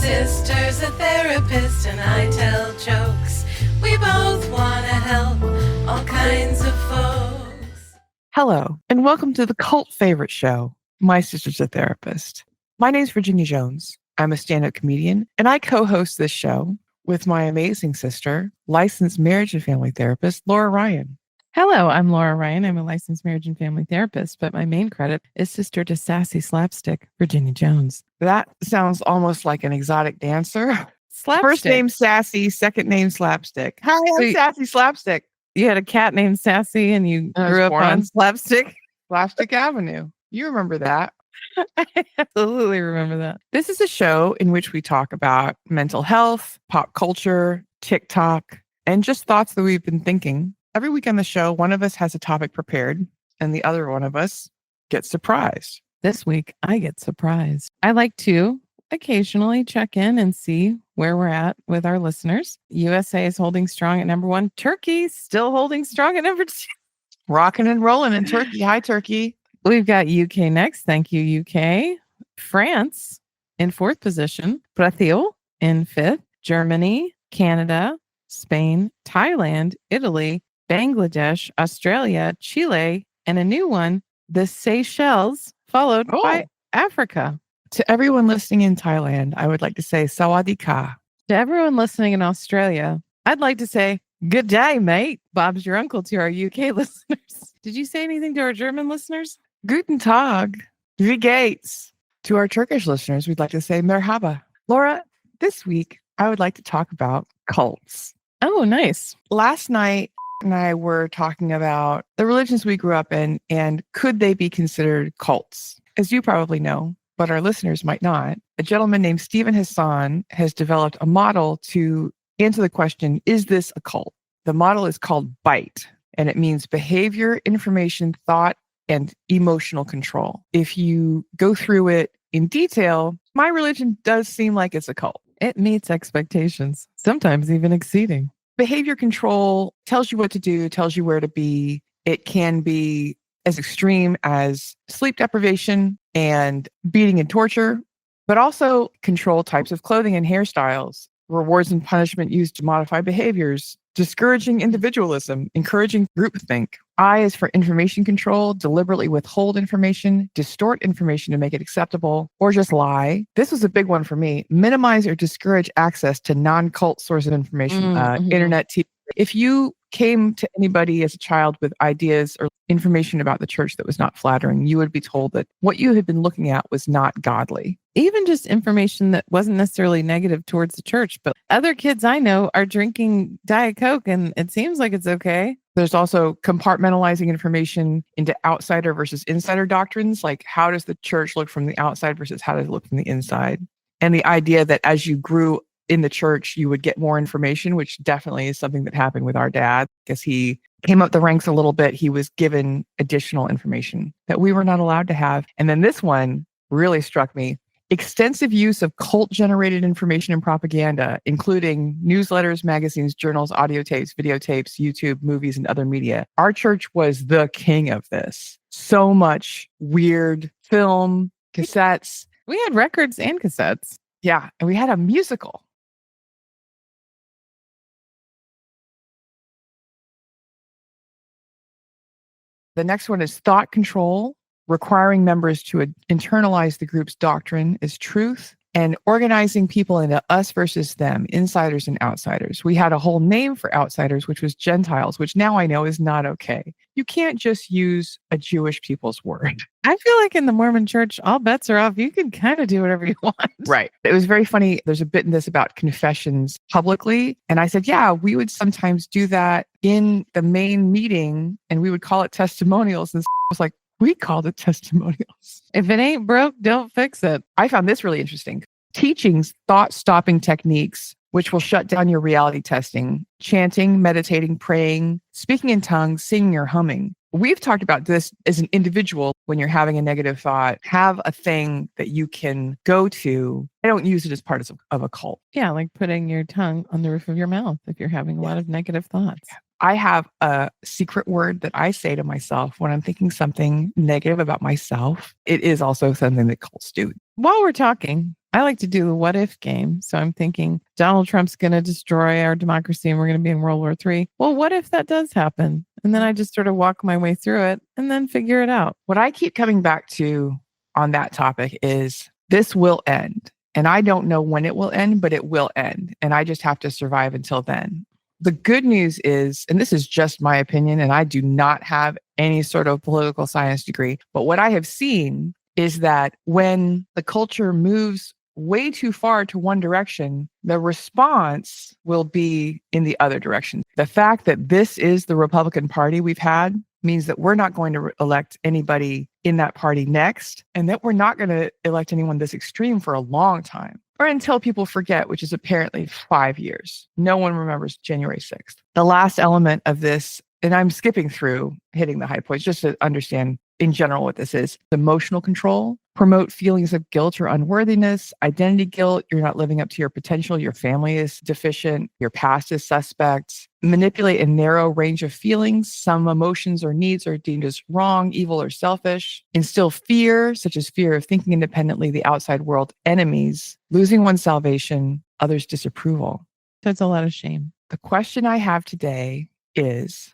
sister's a therapist and I tell jokes. We both want to help all kinds of folks. Hello, and welcome to the cult favorite show, My Sister's a Therapist. My name's Virginia Jones. I'm a stand-up comedian, and I co-host this show with my amazing sister, licensed marriage and family therapist, Laura Ryan. Hello, I'm Laura Ryan. I'm a licensed marriage and family therapist, but my main credit is sister to sassy slapstick, Virginia Jones. That sounds almost like an exotic dancer. Slapstick. First name Sassy, second name Slapstick. Hi, I'm Sassy Slapstick. You had a cat named Sassy and you grew up on Slapstick? Slapstick Avenue. You remember that. I absolutely remember that. This is a show in which we talk about mental health, pop culture, TikTok, and just thoughts that we've been thinking. Every week on the show, one of us has a topic prepared and the other one of us gets surprised. This week, I get surprised. I like to occasionally check in and see where we're at with our listeners. USA is holding strong at number 1. Turkey still holding strong at number 2. Rocking and rolling in Turkey. Hi, Turkey. We've got UK next. Thank you, UK. France in 4th position. Brazil in 5th. Germany, Canada, Spain, Thailand, Italy, Bangladesh, Australia, Chile, and a new one, the Seychelles, followed by Africa. To everyone listening in Thailand, I would like to say Sawadee Ka. To everyone listening in Australia, I'd like to say, good day, mate. Bob's your uncle to our UK listeners. Did you say anything to our German listeners? Guten Tag. Wie geht's? To our Turkish listeners, we'd like to say merhaba. Laura, this week, I would like to talk about cults. Oh, nice. Last night, and I were talking about the religions we grew up in and could they be considered cults? As you probably know, but our listeners might not, a gentleman named Stephen Hassan has developed a model to answer the question, is this a cult? The model is called BITE, and it means behavior, information, thought, and emotional control. If you go through it in detail, my religion does seem like it's a cult. It meets expectations, sometimes even exceeding. Behavior control tells you what to do, tells you where to be. It can be as extreme as sleep deprivation and beating and torture, but also control types of clothing and hairstyles, rewards and punishment used to modify behaviors, discouraging individualism, encouraging groupthink. I is for information control, deliberately withhold information, distort information to make it acceptable, or just lie. This was a big one for me. Minimize or discourage access to non-cult sources of information, internet, TV. If you came to anybody as a child with ideas or information about the church that was not flattering, you would be told that what you had been looking at was not godly. Even just information that wasn't necessarily negative towards the church, but other kids I know are drinking Diet Coke and it seems like it's okay. There's also compartmentalizing information into outsider versus insider doctrines, like how does the church look from the outside versus how does it look from the inside? And the idea that as you grew in the church, you would get more information, which definitely is something that happened with our dad. As he came up the ranks a little bit, he was given additional information that we were not allowed to have. And then this one really struck me. Extensive use of cult-generated information and propaganda, including newsletters, magazines, journals, audio tapes, videotapes, YouTube, movies, and other media. Our church was the king of this. So much weird film, cassettes. We had records and cassettes. Yeah, and we had a musical. The next one is thought control, requiring members to internalize the group's doctrine as truth, and organizing people into us versus them, insiders and outsiders. We had a whole name for outsiders, which was Gentiles, which now I know is not okay. You can't just use a Jewish people's word. I feel like in the Mormon church, all bets are off. You can kind of do whatever you want. Right. It was very funny. There's a bit in this about confessions publicly. And I said, yeah, we would sometimes do that in the main meeting and we would call it testimonials. And I was like, we called it testimonials. If it ain't broke, don't fix it. I found this really interesting. Teachings, thought-stopping techniques, which will shut down your reality testing, chanting, meditating, praying, speaking in tongues, singing or humming. We've talked about this as an individual when you're having a negative thought. Have a thing that you can go to. I don't use it as part of a cult. Yeah, like putting your tongue on the roof of your mouth if you're having a lot of negative thoughts. I have a secret word that I say to myself when I'm thinking something negative about myself. It is also something that cults do. While we're talking, I like to do the what if game. So I'm thinking Donald Trump's going to destroy our democracy and we're going to be in World War III. Well, what if that does happen? And then I just sort of walk my way through it and then figure it out. What I keep coming back to on that topic is this will end. And I don't know when it will end, but it will end. And I just have to survive until then. The good news is, and this is just my opinion, and I do not have any sort of political science degree, but what I have seen is that when the culture moves way too far to one direction, the response will be in the other direction. The fact that this is the Republican Party we've had means that we're not going to elect anybody in that party next, and that we're not going to elect anyone this extreme for a long time, or until people forget, which is apparently 5 years. No one remembers January 6th. The last element of this, and I'm skipping through hitting the high points just to understand in general what this is: emotional control, promote feelings of guilt or unworthiness, identity guilt, you're not living up to your potential, your family is deficient, your past is suspect, manipulate a narrow range of feelings, some emotions or needs are deemed as wrong, evil, or selfish, instill fear, such as fear of thinking independently, the outside world, enemies, losing one's salvation, others' disapproval. That's a lot of shame. The question I have today is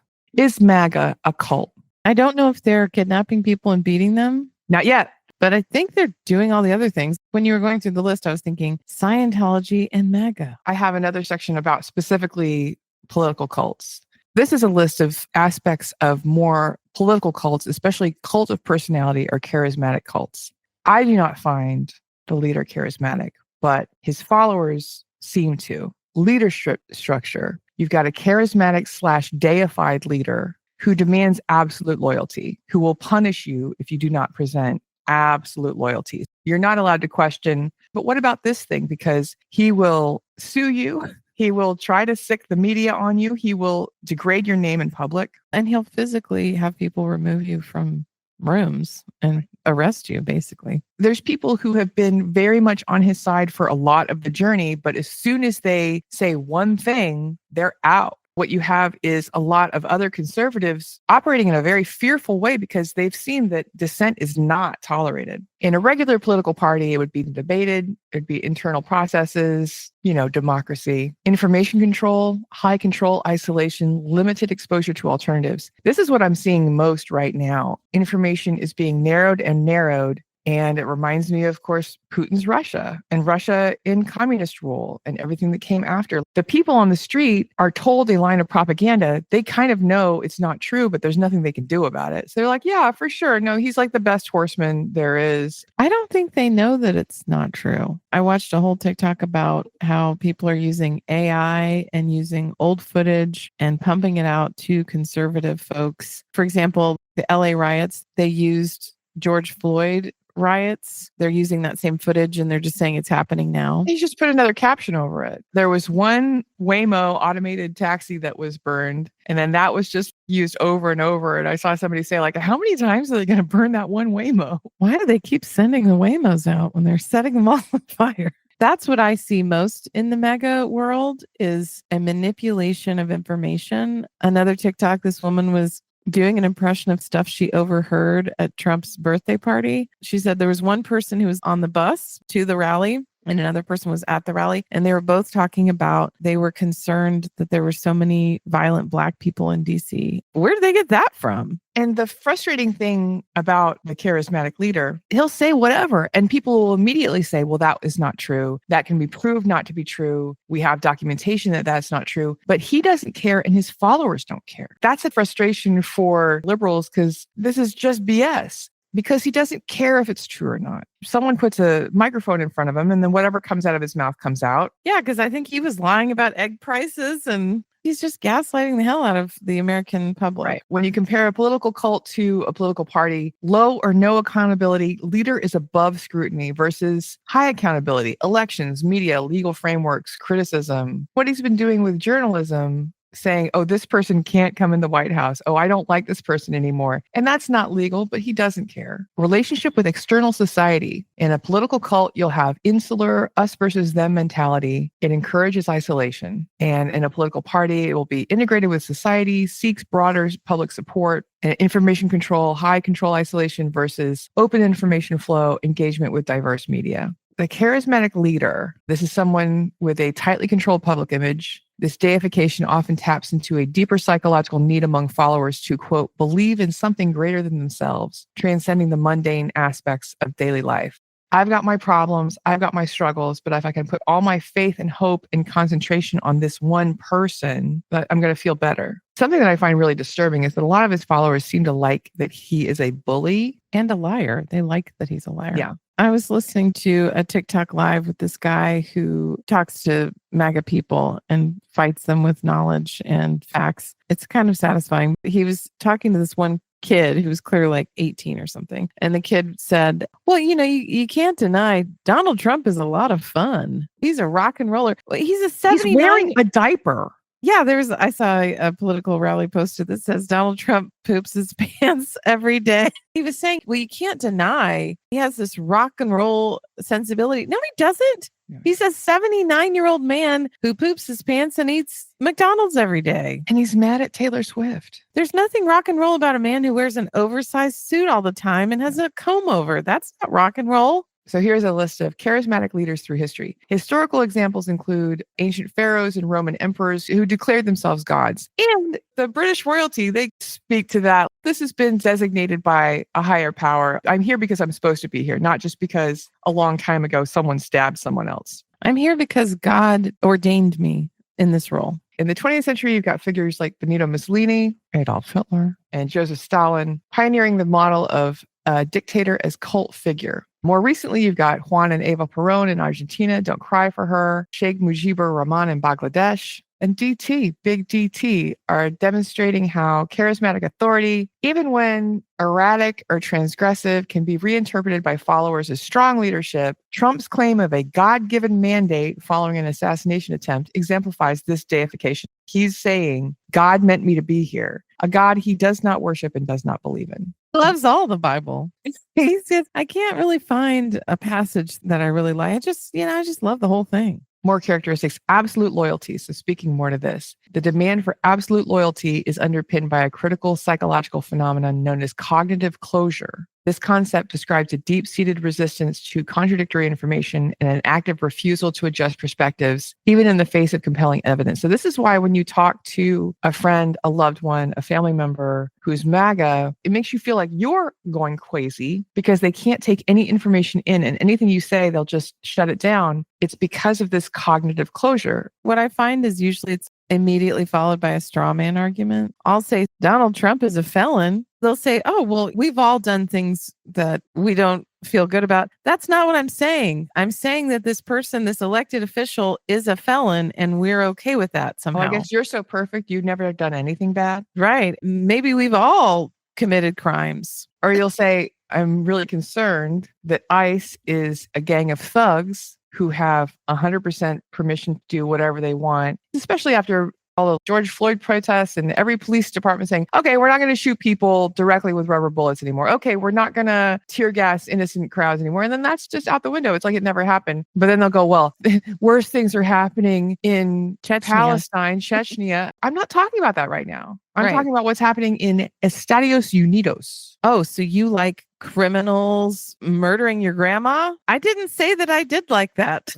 MAGA a cult? I don't know if they're kidnapping people and beating them. Not yet. But I think they're doing all the other things. When you were going through the list, I was thinking Scientology and MAGA. I have another section about specifically political cults. This is a list of aspects of more political cults, especially cult of personality or charismatic cults. I do not find the leader charismatic, but his followers seem to. Leadership structure. You've got a charismatic / deified leader who demands absolute loyalty, who will punish you if you do not present absolute loyalty. You're not allowed to question, but what about this thing? Because he will sue you. He will try to sick the media on you. He will degrade your name in public. And he'll physically have people remove you from rooms and arrest you, basically. There's people who have been very much on his side for a lot of the journey, but as soon as they say one thing, they're out. What you have is a lot of other conservatives operating in a very fearful way because they've seen that dissent is not tolerated. In a regular political party, it would be debated, it'd be internal processes, democracy, information control, high control, isolation, limited exposure to alternatives. This is what I'm seeing most right now. Information is being narrowed and narrowed. And it reminds me, of course, Putin's Russia and Russia in communist rule and everything that came after. The people on the street are told a line of propaganda. They kind of know it's not true, but there's nothing they can do about it. So they're like, yeah, for sure. No, he's like the best horseman there is. I don't think they know that it's not true. I watched a whole TikTok about how people are using AI and using old footage and pumping it out to conservative folks. For example, the LA riots, they used George Floyd riots. They're using that same footage and they're just saying it's happening now. He just put another caption over it. There was one Waymo automated taxi that was burned, and then that was just used over and over. And I saw somebody say, like, how many times are they going to burn that one Waymo? Why do they keep sending the Waymos out when they're setting them all on fire? That's what I see most in the MAGA world, is a manipulation of information. Another TikTok, this woman was doing an impression of stuff she overheard at Trump's birthday party. She said there was one person who was on the bus to the rally and another person was at the rally. And they were both talking about they were concerned that there were so many violent Black people in DC. Where did they get that from? And the frustrating thing about the charismatic leader, he'll say whatever, and people will immediately say, well, that is not true. That can be proved not to be true. We have documentation that that's not true. But he doesn't care, and his followers don't care. That's a frustration for liberals because this is just BS. Because he doesn't care if it's true or not. Someone puts a microphone in front of him and then whatever comes out of his mouth comes out. Yeah, because I think he was lying about egg prices and he's just gaslighting the hell out of the American public. Right. When you compare a political cult to a political party, low or no accountability, leader is above scrutiny versus high accountability, elections, media, legal frameworks, criticism. What he's been doing with journalism, saying, oh, this person can't come in the White House. Oh, I don't like this person anymore. And that's not legal, but he doesn't care. Relationship with external society. In a political cult, you'll have insular, us versus them mentality. It encourages isolation. And in a political party, it will be integrated with society, seeks broader public support, and information control, high control isolation versus open information flow, engagement with diverse media. The charismatic leader, this is someone with a tightly controlled public image. This deification often taps into a deeper psychological need among followers to, quote, believe in something greater than themselves, transcending the mundane aspects of daily life. I've got my problems, I've got my struggles, but if I can put all my faith and hope and concentration on this one person, that I'm going to feel better. Something that I find really disturbing is that a lot of his followers seem to like that he is a bully and a liar. They like that he's a liar. Yeah. I was listening to a TikTok live with this guy who talks to MAGA people and fights them with knowledge and facts. It's kind of satisfying. He was talking to this one kid who was clearly like 18 or something. And the kid said, well, you can't deny Donald Trump is a lot of fun. He's a rock and roller. He's a 79. He's wearing a diaper. Yeah, I saw a political rally posted that says Donald Trump poops his pants every day. He was saying, well, you can't deny he has this rock and roll sensibility. No, he doesn't. Yeah. He's a 79-year-old man who poops his pants and eats McDonald's every day. And he's mad at Taylor Swift. There's nothing rock and roll about a man who wears an oversized suit all the time and has a comb over. That's not rock and roll. So here's a list of charismatic leaders through history. Historical examples include ancient pharaohs and Roman emperors who declared themselves gods. And the British royalty, they speak to that. This has been designated by a higher power. I'm here because I'm supposed to be here, not just because a long time ago someone stabbed someone else. I'm here because God ordained me in this role. In the 20th century, you've got figures like Benito Mussolini, Adolf Hitler, and Joseph Stalin, pioneering the model of a dictator as cult figure. More recently, you've got Juan and Eva Perón in Argentina, Don't Cry for Her, Sheikh Mujibur Rahman in Bangladesh, and DT, Big DT, are demonstrating how charismatic authority, even when erratic or transgressive, can be reinterpreted by followers as strong leadership. Trump's claim of a God-given mandate following an assassination attempt exemplifies this deification. He's saying, God meant me to be here, a God he does not worship and does not believe in. Loves all the Bible. He says, I can't really find a passage that I really like. I just love the whole thing. More characteristics, absolute loyalty. So speaking more to this, the demand for absolute loyalty is underpinned by a critical psychological phenomenon known as cognitive closure. This concept describes a deep-seated resistance to contradictory information and an active refusal to adjust perspectives, even in the face of compelling evidence. So this is why when you talk to a friend, a loved one, a family member who's MAGA, it makes you feel like you're going crazy because they can't take any information in, and anything you say, they'll just shut it down. It's because of this cognitive closure. What I find is usually it's immediately followed by a straw man argument. I'll say Donald Trump is a felon. They'll say, oh, well, we've all done things that we don't feel good about. That's not what I'm saying. I'm saying that this person, this elected official, is a felon and we're okay with that somehow. Well, I guess you're so perfect. You've never done anything bad. Right. Maybe we've all committed crimes. Or you'll say, I'm really concerned that ICE is a gang of thugs who have 100% permission to do whatever they want, especially after all the George Floyd protests and every police department saying, okay, we're not going to shoot people directly with rubber bullets anymore. Okay, we're not going to tear gas innocent crowds anymore. And then that's just out the window. It's like it never happened. But then they'll go, well, worse things are happening in Palestine, Chechnya. I'm not talking about that right now. I'm talking about what's happening in Estados Unidos. Oh, so you like criminals murdering your grandma? I didn't say that I did like that.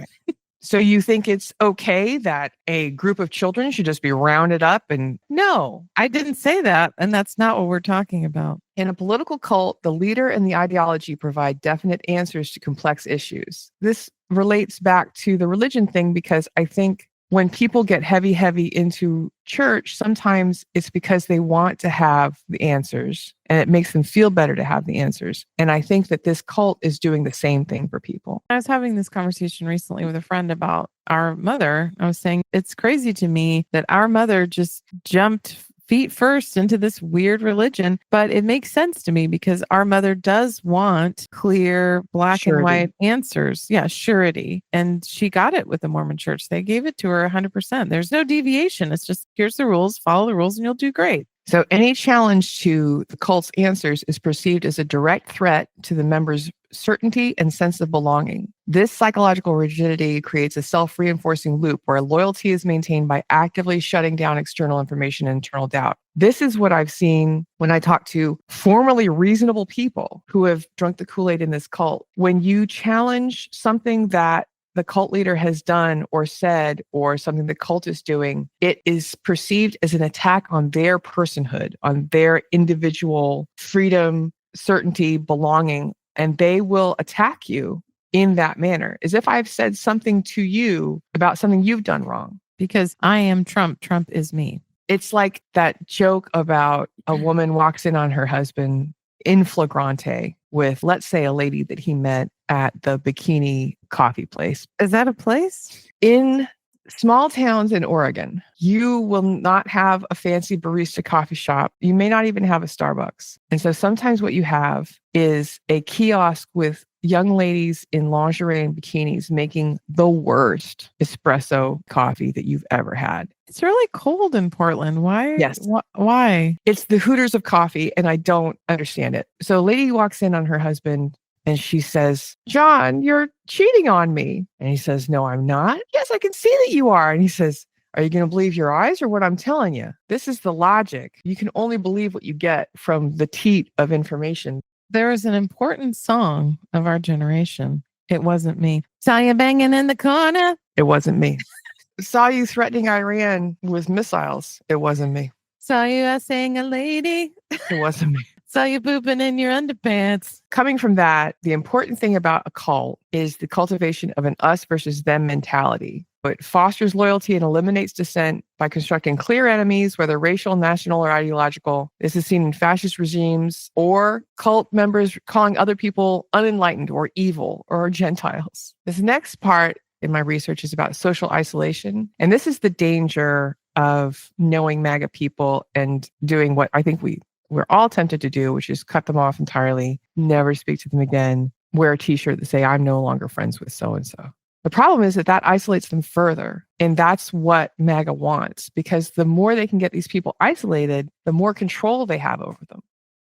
So you think it's okay that a group of children should just be rounded up? And no, I didn't say that. And that's not what we're talking about. In a political cult, the leader and the ideology provide definite answers to complex issues. This relates back to the religion thing, because I think when people get heavy into church, sometimes it's because they want to have the answers and it makes them feel better to have the answers. And I think that this cult is doing the same thing for people. I was having this conversation recently with a friend about our mother. I was saying, it's crazy to me that our mother just jumped feet first into this weird religion, but it makes sense to me because our mother does want clear black and white answers. Yeah, surety. And she got it with the Mormon church. They gave it to her 100%. There's no deviation. It's just, here's the rules, follow the rules and you'll do great. So any challenge to the cult's answers is perceived as a direct threat to the members' certainty and sense of belonging. This psychological rigidity creates a self-reinforcing loop where loyalty is maintained by actively shutting down external information and internal doubt. This is what I've seen when I talk to formerly reasonable people who have drunk the Kool-Aid in this cult. When you challenge something that the cult leader has done or said, or something the cult is doing, it is perceived as an attack on their personhood, on their individual freedom, certainty, belonging, and they will attack you in that manner, as if I've said something to you about something you've done wrong. Because I am Trump, Trump is me. It's like that joke about a woman walks in on her husband in flagrante with, let's say, a lady that he met at the bikini coffee place. Is that a place? In small towns in Oregon, you will not have a fancy barista coffee shop. You may not even have a Starbucks. And so sometimes what you have is a kiosk with young ladies in lingerie and bikinis making the worst espresso coffee that you've ever had. It's really cold in Portland. Why? Yes. Why? It's the Hooters of coffee, and I don't understand it. So a lady walks in on her husband and she says, "John, you're cheating on me." And he says, "No, I'm not." "Yes, I can see that you are." And he says, "Are you going to believe your eyes or what I'm telling you?" This is the logic. You can only believe what you get from the teat of information. There is an important song of our generation. It wasn't me. Saw you banging in the corner. It wasn't me. Saw you threatening Iran with missiles. It wasn't me. Saw you essaying a lady. It wasn't me. Saw you pooping in your underpants. Coming from that, the important thing about a cult is the cultivation of an us versus them mentality. It fosters loyalty and eliminates dissent by constructing clear enemies, whether racial, national, or ideological. This is seen in fascist regimes or cult members calling other people unenlightened or evil or Gentiles. This next part in my research is about social isolation. And this is the danger of knowing MAGA people and doing what I think we're all tempted to do, which is cut them off entirely, never speak to them again, wear a t-shirt that say, "I'm no longer friends with so-and-so." The problem is that isolates them further. And that's what MAGA wants, because the more they can get these people isolated, the more control they have over them.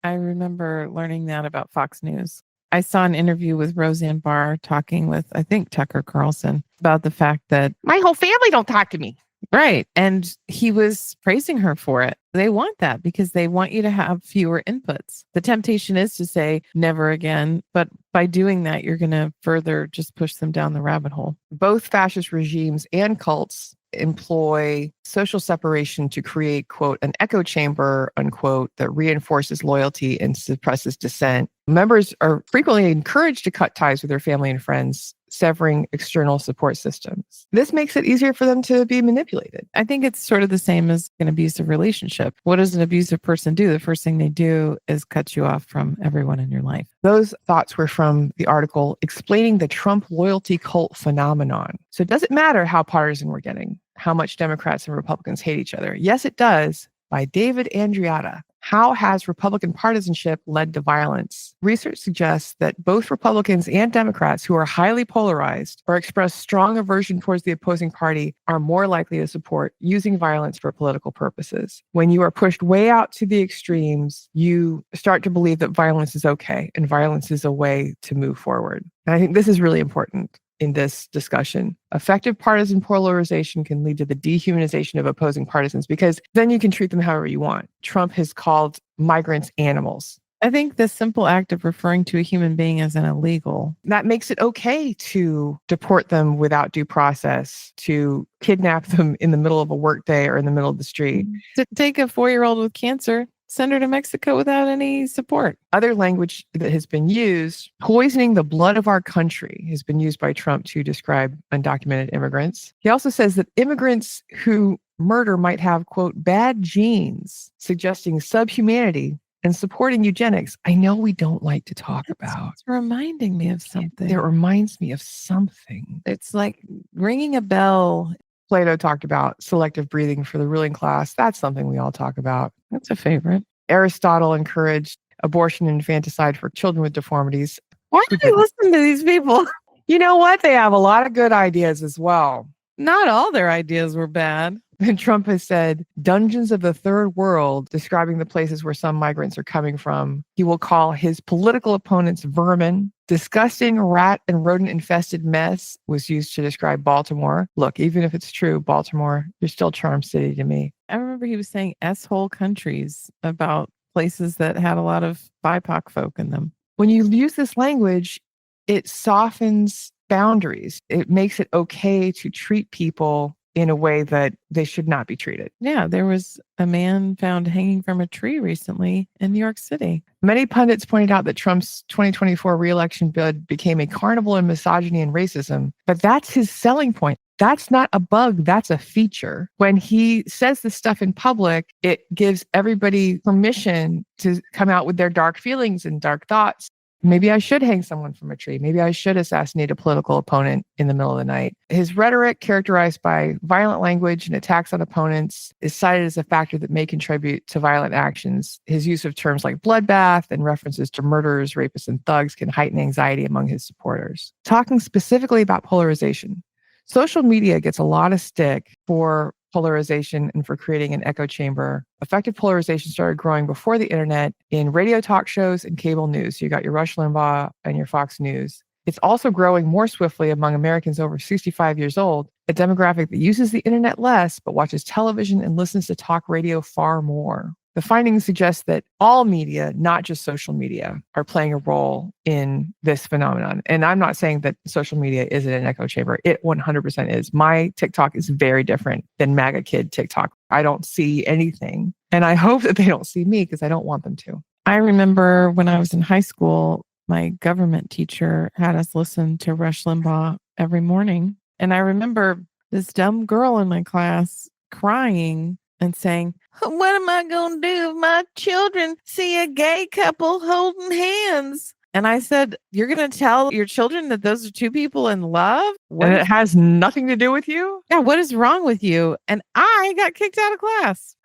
I remember learning that about Fox News. I saw an interview with Roseanne Barr talking with, I think, Tucker Carlson about the fact that my whole family don't talk to me. Right. And he was praising her for it. They want that because they want you to have fewer inputs. The temptation is to say never again. But by doing that, you're going to further just push them down the rabbit hole. Both fascist regimes and cults employ social separation to create, quote, an echo chamber, unquote, that reinforces loyalty and suppresses dissent. Members are frequently encouraged to cut ties with their family and friends, severing external support systems. This makes it easier for them to be manipulated. I think it's sort of the same as an abusive relationship. What does an abusive person do? The first thing they do is cut you off from everyone in your life. Those thoughts were from the article explaining the Trump loyalty cult phenomenon. So it doesn't matter how partisan we're getting, how much Democrats and Republicans hate each other. Yes, it does. By David Andreatta. How has Republican partisanship led to violence? Research suggests that both Republicans and Democrats who are highly polarized or express strong aversion towards the opposing party are more likely to support using violence for political purposes. When you are pushed way out to the extremes, you start to believe that violence is okay and violence is a way to move forward. And I think this is really important in this discussion. Effective partisan polarization can lead to the dehumanization of opposing partisans because then you can treat them however you want. Trump has called migrants animals. I think the simple act of referring to a human being as an illegal, that makes it okay to deport them without due process, to kidnap them in the middle of a workday or in the middle of the street. To take a 4-year-old with cancer, send her to Mexico without any support. Other language that has been used, poisoning the blood of our country, has been used by Trump to describe undocumented immigrants. He also says that immigrants who murder might have, quote, bad genes, suggesting subhumanity and supporting eugenics. I know we don't like to talk about. It's reminding me of something. It reminds me of something. It's like ringing a bell. Plato talked about selective breathing for the ruling class. That's something we all talk about. That's a favorite. Aristotle encouraged abortion and infanticide for children with deformities. Why do you listen to these people? You know what? They have a lot of good ideas as well. Not all their ideas were bad. And Trump has said dungeons of the third world, describing the places where some migrants are coming from. He will call his political opponents vermin. Disgusting rat and rodent infested mess was used to describe Baltimore. Look, even if it's true, Baltimore, you're still Charm City to me. I remember he was saying S-hole countries about places that had a lot of BIPOC folk in them. When you use this language, it softens boundaries. It makes it okay to treat people in a way that they should not be treated. Yeah, there was a man found hanging from a tree recently in New York City. Many pundits pointed out that Trump's 2024 reelection bid became a carnival in misogyny and racism, but that's his selling point. That's not a bug, that's a feature. When he says this stuff in public, it gives everybody permission to come out with their dark feelings and dark thoughts. Maybe I should hang someone from a tree. Maybe I should assassinate a political opponent in the middle of the night. His rhetoric, characterized by violent language and attacks on opponents, is cited as a factor that may contribute to violent actions. His use of terms like bloodbath and references to murderers, rapists, and thugs can heighten anxiety among his supporters. Talking specifically about polarization, social media gets a lot of stick for polarization and for creating an echo chamber. Effective polarization started growing before the internet in radio talk shows and cable news. So you got your Rush Limbaugh and your Fox News. It's also growing more swiftly among Americans over 65 years old, a demographic that uses the internet less, but watches television and listens to talk radio far more. The findings suggest that all media, not just social media, are playing a role in this phenomenon. And I'm not saying that social media isn't an echo chamber. It 100% is. My TikTok is very different than MAGA kid TikTok. I don't see anything. And I hope that they don't see me because I don't want them to. I remember when I was in high school, my government teacher had us listen to Rush Limbaugh every morning. And I remember this dumb girl in my class crying and saying, "What am I going to do if my children see a gay couple holding hands?" And I said, "You're going to tell your children that those are two people in love? And it has nothing to do with you? Yeah, what is wrong with you?" And I got kicked out of class.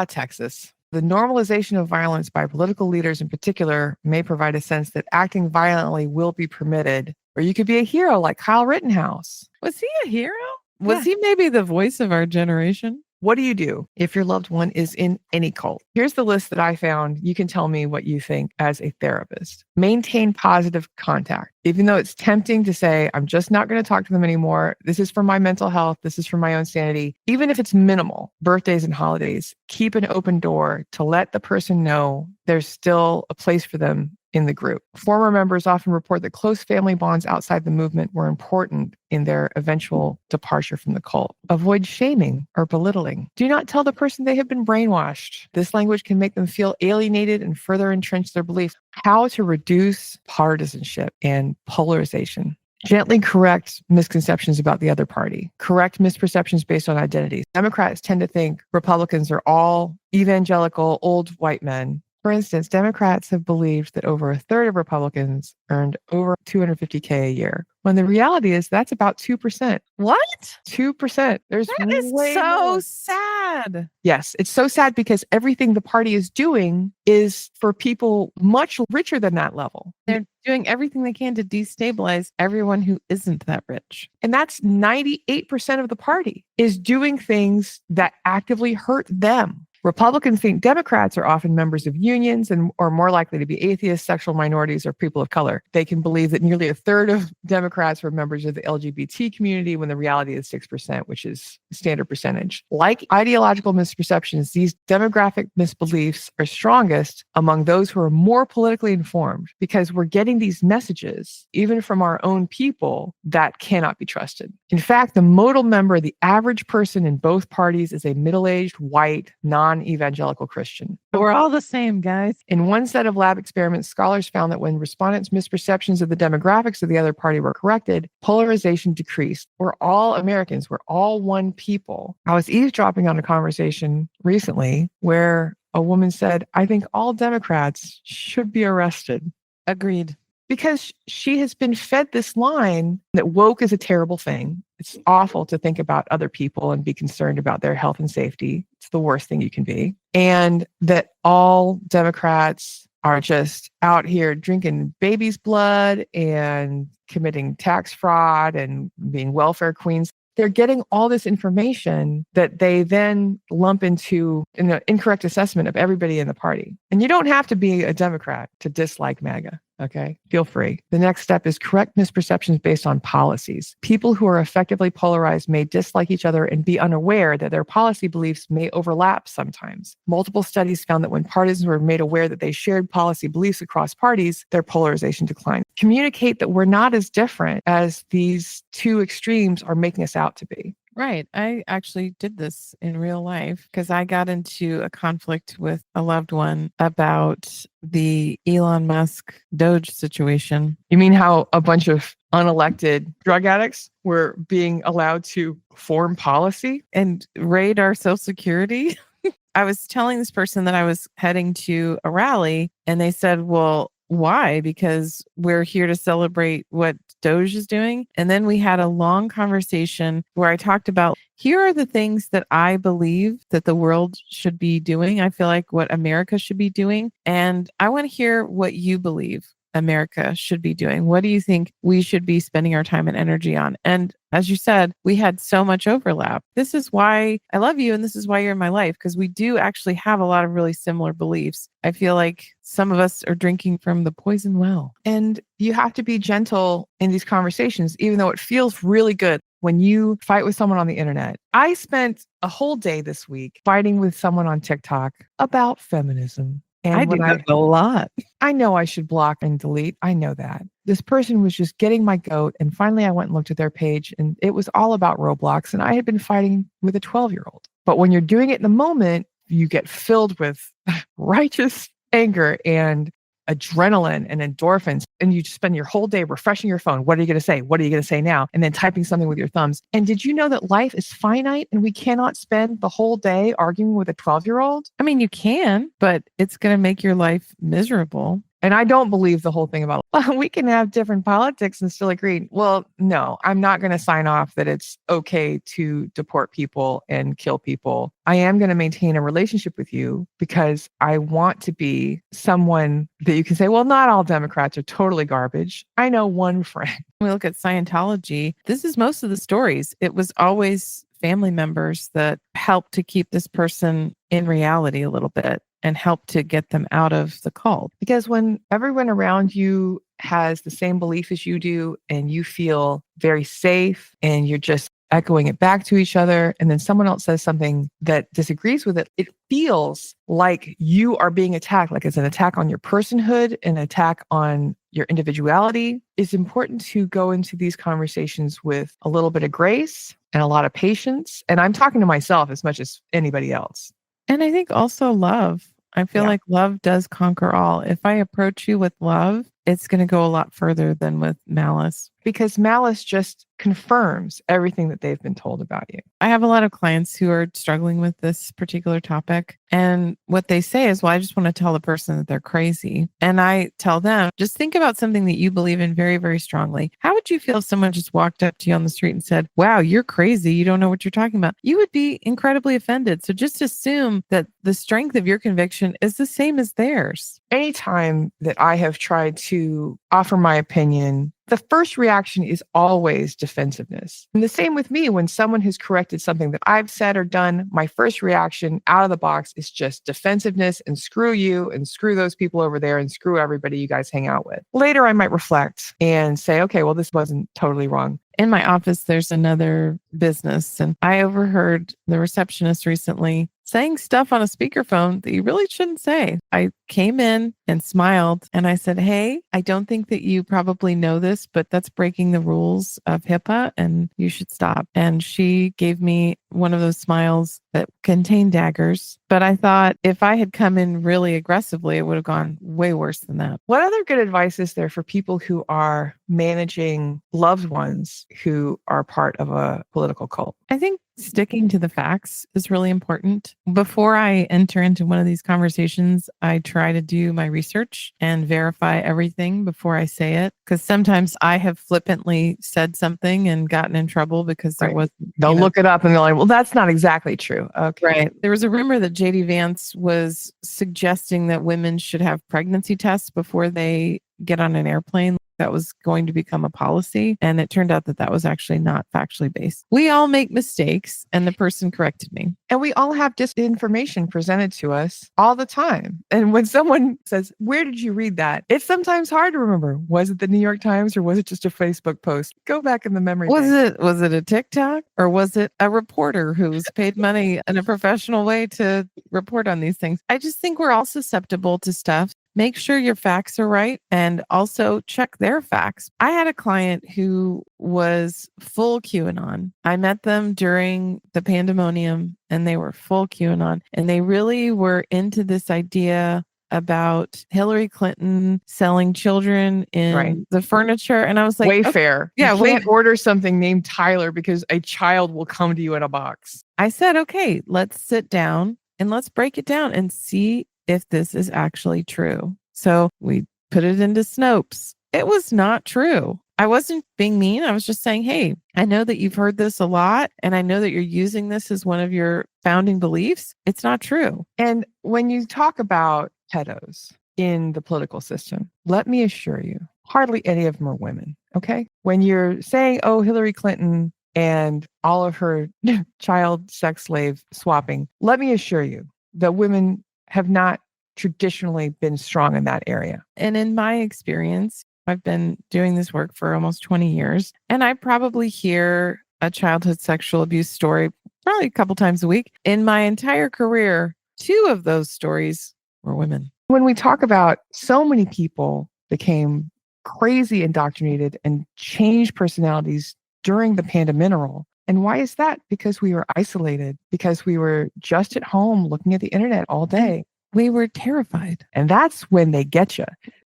Texas. The normalization of violence by political leaders in particular may provide a sense that acting violently will be permitted, or you could be a hero like Kyle Rittenhouse. Was he a hero? Was he maybe the voice of our generation? What do you do if your loved one is in any cult? Here's the list that I found. You can tell me what you think as a therapist. Maintain positive contact. Even though it's tempting to say, I'm just not going to talk to them anymore. This is for my mental health. This is for my own sanity. Even if it's minimal, birthdays and holidays, keep an open door to let the person know there's still a place for them in the group. Former members often report that close family bonds outside the movement were important in their eventual departure from the cult. Avoid shaming or belittling. Do not tell the person they have been brainwashed. This language can make them feel alienated and further entrench their beliefs. How to reduce partisanship and polarization. Gently correct misconceptions about the other party. Correct misperceptions based on identities. Democrats tend to think Republicans are all evangelical, old white men. For instance, Democrats have believed that over a third of Republicans earned over $250K a year, when the reality is that's about 2%. What? 2%. There's That is way so more. sad. Yes, it's so sad because everything the party is doing is for people much richer than that level. They're doing everything they can to destabilize everyone who isn't that rich. And that's 98% of the party is doing things that actively hurt them. Republicans think Democrats are often members of unions and are more likely to be atheists, sexual minorities, or people of color. They can believe that nearly a third of Democrats were members of the LGBT community when the reality is 6%, which is the standard percentage. Like ideological misperceptions, these demographic misbeliefs are strongest among those who are more politically informed because we're getting these messages, even from our own people, that cannot be trusted. In fact, the modal member, the average person in both parties, is a middle-aged, white, non-evangelical Christian. We're all the same, guys. In one set of lab experiments, scholars found that when respondents' misperceptions of the demographics of the other party were corrected, polarization decreased. We're all Americans. We're all one people. I was eavesdropping on a conversation recently where a woman said, I think all Democrats should be arrested. Agreed. Because she has been fed this line that woke is a terrible thing. It's awful to think about other people and be concerned about their health and safety. It's the worst thing you can be. And that all Democrats are just out here drinking baby's blood and committing tax fraud and being welfare queens. they're getting all this information that they then lump into an incorrect assessment of everybody in the party. And you don't have to be a Democrat to dislike MAGA. Okay, feel free. The next step is correct misperceptions based on policies. People who are effectively polarized may dislike each other and be unaware that their policy beliefs may overlap sometimes. Multiple studies found that when partisans were made aware that they shared policy beliefs across parties, their polarization declined. Communicate that we're not as different as these two extremes are making us out to be. Right. I actually did this in real life because I got into a conflict with a loved one about the Elon Musk Doge situation. You mean how a bunch of unelected drug addicts were being allowed to form policy and raid our Social Security? I was telling this person that I was heading to a rally, and they said, well, why? Because we're here to celebrate what Doge is doing. And then we had a long conversation where I talked about, here are the things that I believe that the world should be doing. I feel like what America should be doing. And I want to hear what you believe America should be doing. What do you think we should be spending our time and energy on? And as you said, we had so much overlap. This is why I love you, and this is why you're in my life, because we do actually have a lot of really similar beliefs. I feel like some of us are drinking from the poison well. And you have to be gentle in these conversations, even though it feels really good when you fight with someone on the internet. I spent a whole day this week fighting with someone on TikTok about feminism. And I do that a lot. I know I should block and delete. I know that. This person was just getting my goat. And finally, I went and looked at their page, and it was all about Roblox. And I had been fighting with a 12-year-old. But when you're doing it in the moment, you get filled with righteous anger and adrenaline and endorphins, and you just spend your whole day refreshing your phone. What are you going to say? What are you going to say now? And then typing something with your thumbs. And did you know that life is finite and we cannot spend the whole day arguing with a 12-year-old? I mean, you can, but it's going to make your life miserable. And I don't believe the whole thing about, well, we can have different politics and still agree. Well, no, I'm not going to sign off that it's okay to deport people and kill people. I am going to maintain a relationship with you because I want to be someone that you can say, well, not all Democrats are totally garbage. I know one friend. When we look at Scientology, this is most of the stories. It was always family members that helped to keep this person in reality a little bit and help to get them out of the cult. Because when everyone around you has the same belief as you do, and you feel very safe and you're just echoing it back to each other, and then someone else says something that disagrees with it, it feels like you are being attacked, like it's an attack on your personhood, an attack on your individuality. It's important to go into these conversations with a little bit of grace and a lot of patience. And I'm talking to myself as much as anybody else. And I think also love. I feel like love does conquer all. If I approach you with love, it's going to go a lot further than with malice. Because malice just confirms everything that they've been told about you. I have a lot of clients who are struggling with this particular topic. And what they say is, well, I just want to tell the person that they're crazy. And I tell them, just think about something that you believe in very, very strongly. How would you feel if someone just walked up to you on the street and said, wow, you're crazy. You don't know what you're talking about. You would be incredibly offended. So just assume that the strength of your conviction is the same as theirs. Anytime that I have tried to offer my opinion, the first reaction is always defensiveness. And the same with me. When someone has corrected something that I've said or done, my first reaction out of the box is just defensiveness and screw you and screw those people over there and screw everybody you guys hang out with. Later, I might reflect and say, okay, well, this wasn't totally wrong. In my office, there's another business, and I overheard the receptionist recently saying stuff on a speakerphone that you really shouldn't say. I came in and smiled and I said, hey, I don't think that you probably know this, but that's breaking the rules of HIPAA and you should stop. And she gave me one of those smiles that contained daggers. But I thought if I had come in really aggressively, it would have gone way worse than that. What other good advice is there for people who are managing loved ones who are part of a political cult? I think sticking to the facts is really important. Before I enter into one of these conversations, I try to do my research and verify everything before I say it. Because sometimes I have flippantly said something and gotten in trouble because there was. They'll look it up and they're like, well, that's not exactly true. Okay. Right. There was a rumor that JD Vance was suggesting that women should have pregnancy tests before they get on an airplane. that was going to become a policy. And it turned out that that was actually not factually based. We all make mistakes, and the person corrected me. And we all have disinformation presented to us all the time. And when someone says, where did you read that? It's sometimes hard to remember. Was it the New York Times or was it just a Facebook post? Go back in the memory bank. Was it a TikTok, or was it a reporter who's paid money in a professional way to report on these things? I just think we're all susceptible to stuff. Make sure your facts are right, and also check their facts. I had a client who was full QAnon. I met them during the pandemonium, and they were full QAnon, and they really were into this idea about Hillary Clinton selling children in the furniture. And I was like, Wayfair. Okay, yeah, you can't order something named Tyler because a child will come to you in a box. I said, okay, let's sit down and let's break it down and see if this is actually true. So we put it into Snopes. It was not true. I wasn't being mean. I was just saying, hey, I know that you've heard this a lot, and I know that you're using this as one of your founding beliefs. It's not true. And when you talk about pedos in the political system, let me assure you, hardly any of them are women. Okay. When you're saying, oh, Hillary Clinton and all of her child sex slave swapping, let me assure you that women have not traditionally been strong in that area. And in my experience, I've been doing this work for almost 20 years, and I probably hear a childhood sexual abuse story probably a couple times a week. In my entire career, 2 of those stories were women. When we talk about so many people became crazy indoctrinated and changed personalities during the pandemineral. And why is that? Because we were isolated, because we were just at home looking at the internet all day. We were terrified. And that's when they get you.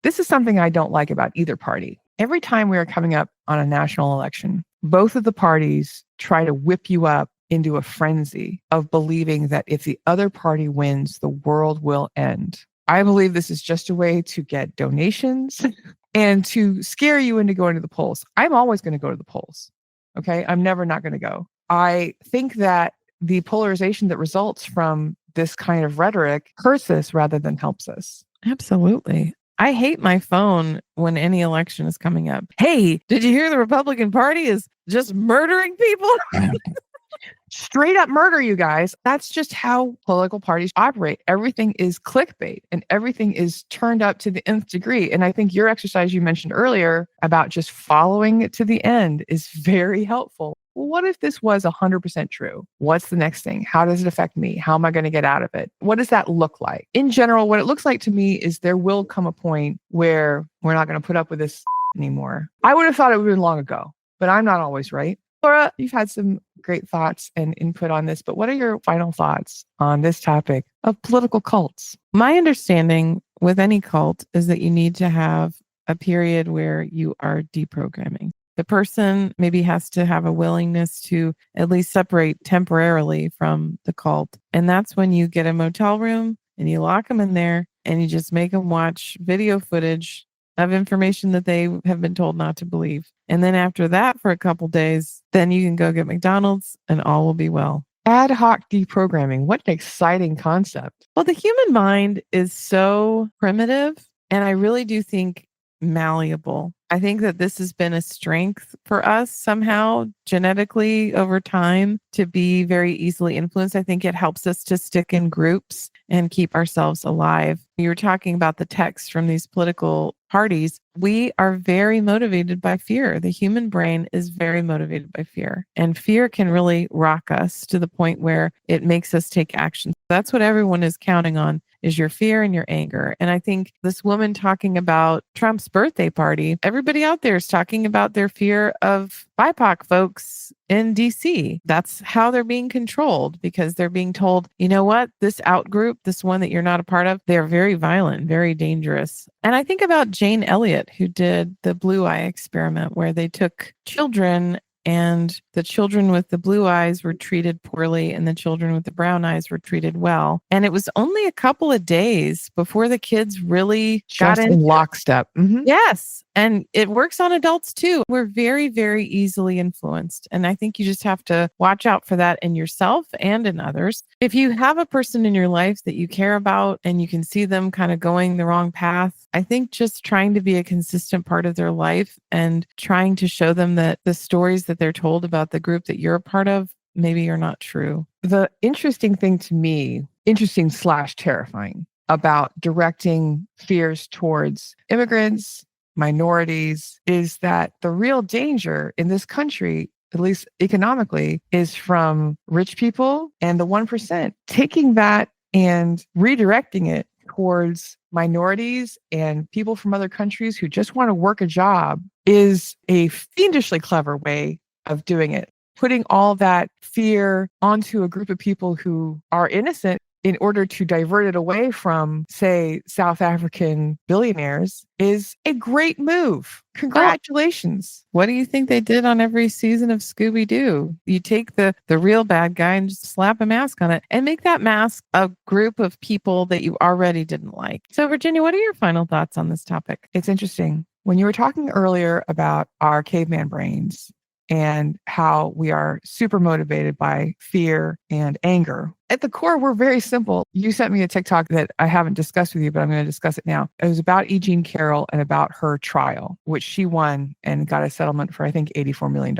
This is something I don't like about either party. Every time we are coming up on a national election, both of the parties try to whip you up into a frenzy of believing that if the other party wins, the world will end. I believe this is just a way to get donations and to scare you into going to the polls. I'm always going to go to the polls. Okay. I'm never not going to go. I think that the polarization that results from this kind of rhetoric hurts us rather than helps us. Absolutely. I hate my phone when any election is coming up. Hey, did you hear the Republican Party is just murdering people? Straight up murder, you guys. That's just how political parties operate. Everything is clickbait and everything is turned up to the nth degree. And I think your exercise you mentioned earlier about just following it to the end is very helpful. Well, what if this was 100% true? What's the next thing? How does it affect me? How am I going to get out of it? What does that look like? In general, what it looks like to me is there will come a point where we're not going to put up with this anymore. I would have thought it would have been long ago, but I'm not always right. Laura, you've had some great thoughts and input on this, but what are your final thoughts on this topic of political cults? My understanding with any cult is that you need to have a period where you are deprogramming. The person maybe has to have a willingness to at least separate temporarily from the cult. And that's when you get a motel room and you lock them in there and you just make them watch video footage of information that they have been told not to believe. And then after that, for a couple days, then you can go get McDonald's and all will be well. Ad hoc deprogramming. What an exciting concept. Well, the human mind is so primitive, and I really do think malleable. I think that this has been a strength for us somehow genetically over time to be very easily influenced. I think it helps us to stick in groups and keep ourselves alive. You were talking about the text from these political parties. We are very motivated by fear. The human brain is very motivated by fear, and fear can really rock us to the point where it makes us take action. That's what everyone is counting on, is your fear and your anger. And I think this woman talking about Trump's birthday party, everybody out there is talking about their fear of BIPOC folks in DC. That's how they're being controlled, because they're being told, you know what, this out group, this one that you're not a part of, they're very violent, very dangerous. And I think about Jane Elliott, who did the blue eye experiment, where they took children and the children with the blue eyes were treated poorly and the children with the brown eyes were treated well. And it was only a couple of days before the kids really got Just into lockstep. Mm-hmm. Yes. And it works on adults too. We're very, very easily influenced. And I think you just have to watch out for that in yourself and in others. If you have a person in your life that you care about and you can see them kind of going the wrong path, I think just trying to be a consistent part of their life and trying to show them that the stories that they're told about the group that you're a part of maybe are not true. The interesting thing to me, interesting / terrifying about directing fears towards immigrants, minorities, is that the real danger in this country, at least economically, is from rich people and the 1%, taking that and redirecting it towards minorities and people from other countries who just want to work a job is a fiendishly clever way of doing it. Putting all that fear onto a group of people who are innocent in order to divert it away from, say, South African billionaires is a great move. Congratulations. What do you think they did on every season of Scooby-Doo? You take the real bad guy and just slap a mask on it and make that mask a group of people that you already didn't like. So, Virginia, what are your final thoughts on this topic? It's interesting. When you were talking earlier about our caveman brains and how we are super motivated by fear and anger. At the core, we're very simple. You sent me a TikTok that I haven't discussed with you, but I'm going to discuss it now. It was about E. Jean Carroll and about her trial, which she won and got a settlement for, I think, $84 million.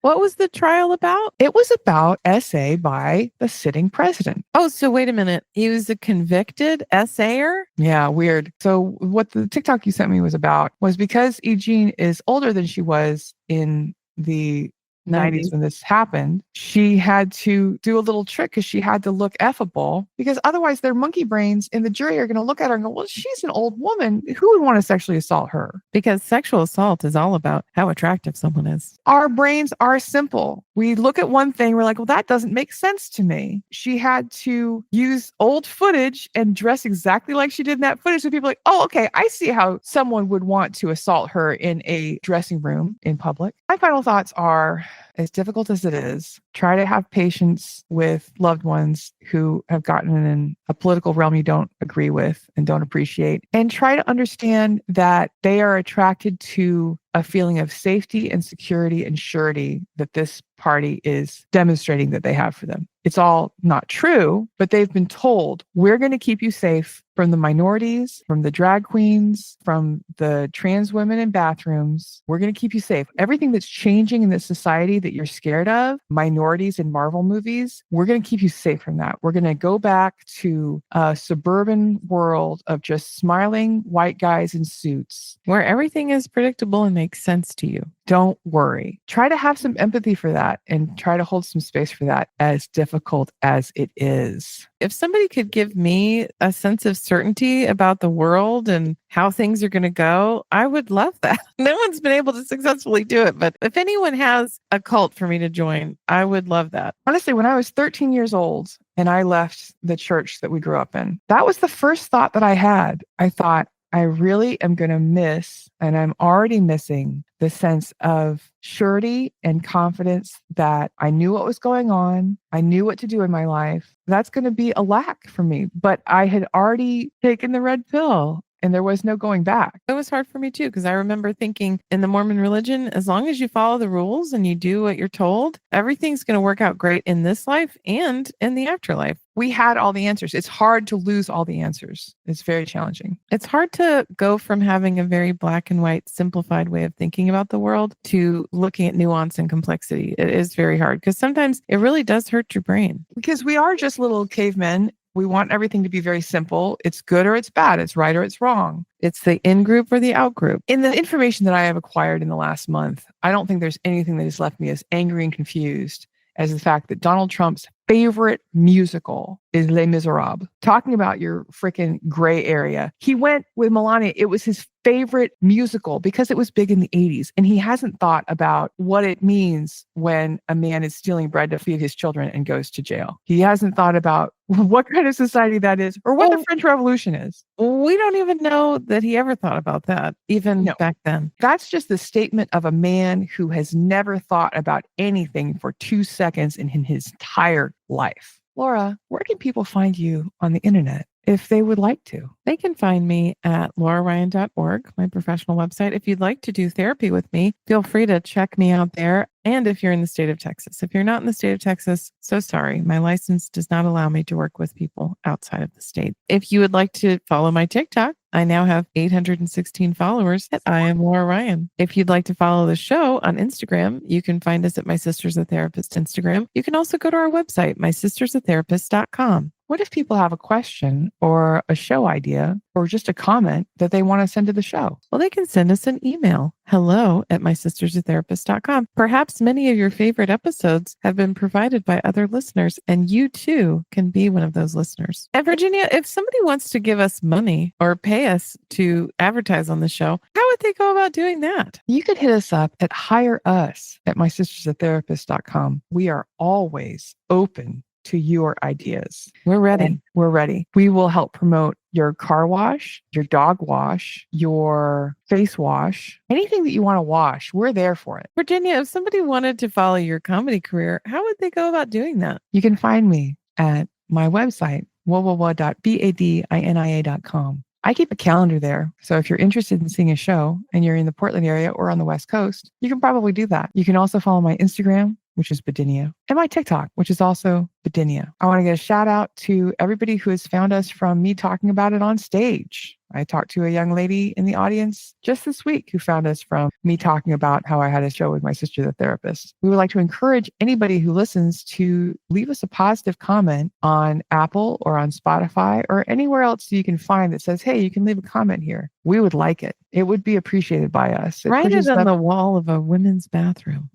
What was the trial about? It was about essay by the sitting president. Oh, so wait a minute. He was a convicted essayer? Yeah, weird. So what the TikTok you sent me was about was because E. Jean is older than she was in the 90s when this happened, she had to do a little trick because she had to look effable, because otherwise their monkey brains in the jury are going to look at her and go, well, she's an old woman. Who would want to sexually assault her? Because sexual assault is all about how attractive someone is. Our brains are simple. We look at one thing, we're like, well, that doesn't make sense to me. She had to use old footage and dress exactly like she did in that footage. So people are like, oh, okay, I see how someone would want to assault her in a dressing room in public. My final thoughts are, as difficult as it is, try to have patience with loved ones who have gotten in a political realm you don't agree with and don't appreciate, and try to understand that they are attracted to a feeling of safety and security and surety that this party is demonstrating that they have for them. It's all not true, but they've been told, we're going to keep you safe from the minorities, from the drag queens, from the trans women in bathrooms. We're going to keep you safe. Everything that's changing in this society that you're scared of, minorities in Marvel movies, we're going to keep you safe from that. We're going to go back to a suburban world of just smiling white guys in suits, where everything is predictable and makes sense to you. Don't worry. Try to have some empathy for that and try to hold some space for that, as difficult as it is. If somebody could give me a sense of certainty about the world and how things are going to go, I would love that. No one's been able to successfully do it, but if anyone has a cult for me to join, I would love that. Honestly, when I was 13 years old and I left the church that we grew up in, that was the first thought that I had. I thought, I really am going to miss, and I'm already missing, the sense of surety and confidence that I knew what was going on. I knew what to do in my life. That's going to be a lack for me. But I had already taken the red pill and there was no going back. It was hard for me too, because I remember thinking in the Mormon religion, as long as you follow the rules and you do what you're told, everything's going to work out great in this life and in the afterlife. We had all the answers. It's hard to lose all the answers. It's very challenging. It's hard to go from having a very black and white, simplified way of thinking about the world to looking at nuance and complexity. It is very hard because sometimes it really does hurt your brain. Because we are just little cavemen. We want everything to be very simple. It's good or it's bad. It's right or it's wrong. It's the in group or the out group. In the information that I have acquired in the last month, I don't think there's anything that has left me as angry and confused as the fact that Donald Trump's favorite musical is Les Miserables. Talking about your freaking gray area. He went with Melania. It was his favorite musical because it was big in the 80s. And he hasn't thought about what it means when a man is stealing bread to feed his children and goes to jail. He hasn't thought about what kind of society that is or what the French Revolution is. We don't even know that he ever thought about that, even back then. That's just the statement of a man who has never thought about anything for 2 seconds in his entire life. Laura, where can people find you on the internet? if they would like to. They can find me at lauraryan.org, my professional website. If you'd like to do therapy with me, feel free to check me out there. And if you're in the state of Texas, if you're not in the state of Texas, so sorry, my license does not allow me to work with people outside of the state. If you would like to follow my TikTok, I now have 816 followers at I am Laura Ryan. If you'd like to follow the show on Instagram, you can find us at My Sister's a Therapist Instagram. You can also go to our website, mysistersatherapist.com. What if people have a question or a show idea or just a comment that they want to send to the show? Well, they can send us an email, hello@mysistersatherapist.com. Perhaps many of your favorite episodes have been provided by other listeners, and you too can be one of those listeners. And Virginia, if somebody wants to give us money or pay us to advertise on the show, how would they go about doing that? You could hit us up at hireus@mysistersatherapist.com. We are always open to your ideas. We're ready. And we're ready. We will help promote your car wash, your dog wash, your face wash, anything that you want to wash. We're there for it. Virginia, if somebody wanted to follow your comedy career, how would they go about doing that? You can find me at my website, www.badina.com. I keep a calendar there. So if you're interested in seeing a show and you're in the Portland area or on the West Coast, you can probably do that. You can also follow my Instagram, which is Badinia, and my TikTok, which is also Badinia. I want to get a shout out to everybody who has found us from me talking about it on stage. I talked to a young lady in the audience just this week who found us from me talking about how I had a show with my sister, the therapist. We would like to encourage anybody who listens to leave us a positive comment on Apple or on Spotify or anywhere else you can find that says, hey, you can leave a comment here. We would like it. It would be appreciated by us. Write it on the wall of a women's bathroom.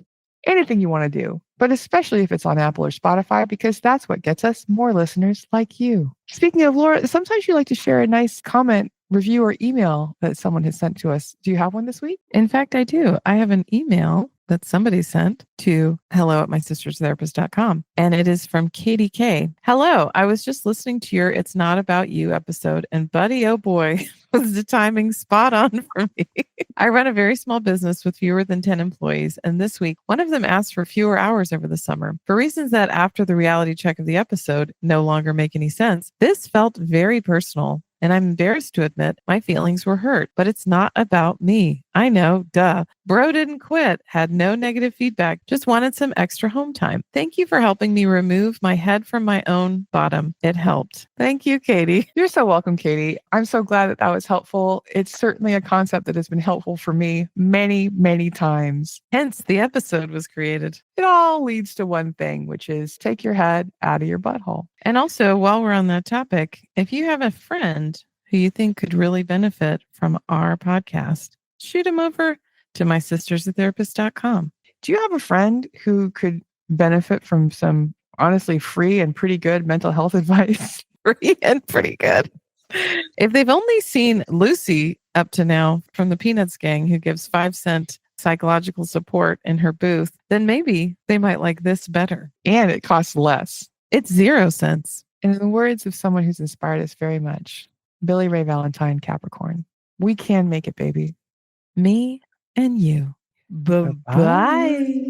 Anything you want to do, but especially if it's on Apple or Spotify, because that's what gets us more listeners like you. Speaking of Laura, sometimes you like to share a nice comment, review, or email that someone has sent to us. Do you have one this week? In fact, I do. I have an email that somebody sent to hello@mysisterstherapist.com. And it is from Katie K. Hello, I was just listening to your It's Not About You episode, and buddy, oh boy, was the timing spot on for me. I run a very small business with fewer than 10 employees, and this week, one of them asked for fewer hours over the summer. For reasons that, after the reality check of the episode, no longer make any sense, this felt very personal. And I'm embarrassed to admit my feelings were hurt, but it's not about me. I know, duh. Bro didn't quit, had no negative feedback, just wanted some extra home time. Thank you for helping me remove my head from my own bottom. It helped. Thank you, Katie. You're so welcome, Katie. I'm so glad that was helpful. It's certainly a concept that has been helpful for me many, many times. Hence, the episode was created. It all leads to one thing, which is take your head out of your butthole. And also, while we're on that topic, if you have a friend who you think could really benefit from our podcast, shoot him over to mysistersatherapist.com. Do you have a friend who could benefit from some honestly free and pretty good mental health advice? Free and pretty good. If they've only seen Lucy up to now from the Peanuts gang, who gives 5-cent psychological support in her booth, then maybe they might like this better. And it costs less. It's 0 cents. And in the words of someone who's inspired us very much, Billy Ray Valentine, Capricorn, we can make it, baby. Me and you. Bye-bye.